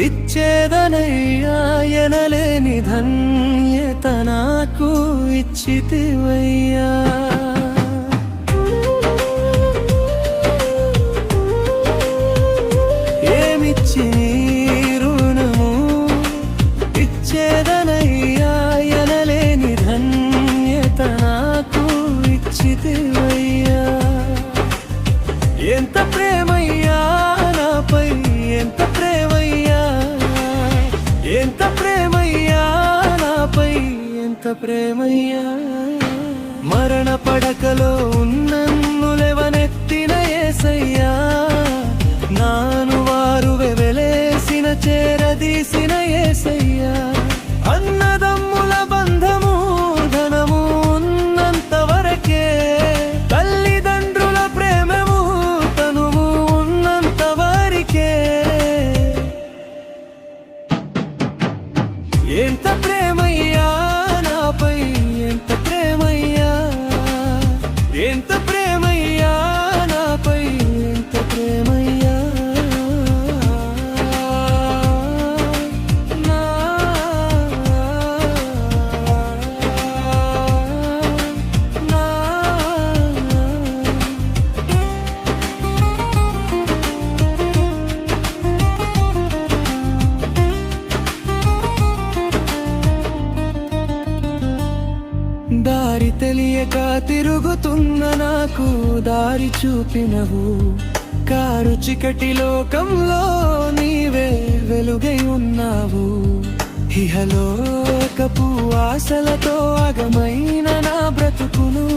ఇచ్చేదనయ్యా ఎనలేని ధన్యత నాకు ఇచ్చితివయ్యా. ఏమిచ్చి నీ రుణము ఇచ్చేదనయ్యా ఎనలేని ధన్యత నాకు ఇచ్చితివయ్యా. ఎంత ప్రేమయ్యా నాపై, ఎంత ప్రేమయ్యా, ఎంత ప్రేమయ్యా నాపై, ఎంత ప్రేమయ్యా. మరణ పడకలో ఉన్నన్ను లేవనెత్తిన యేసయ్యా, నాను వారు వెవెలేసిన చేరదీసిన యేసయ్యా. అన్నదమ్ముల బంధము ధనము ఉన్నంత వరకే, తల్లిదండ్రుల ప్రేమము తనువు ఉన్నంత వరకే. ఎంత ప్రేమయ్యా నాపై, ఎంత ప్రేమయ్యా, ఎంత ప్రేమయ్యా నాపై, ఎంత ప్రేమయ్యా. దారి తెలియక తిరుగుతున్న నాకు దారి చూపినవు. కారు చికటి లోకంలో నీవే వెలుగై ఉన్నావు. ఇహలోకపు ఆశలతో అగమైన నా బ్రతుకును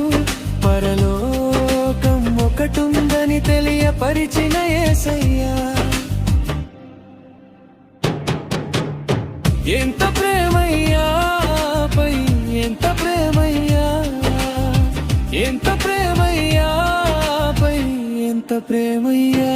పరలోకం ఒకటుందని తెలియపరిచిన యేసయ్యా. ఎంత ప్రేమయ్యా పై, ఎంత ప్రేమయ్యా, ఎంత ప్రేమయ్యా పై, ఎంత ప్రేమయ్యా.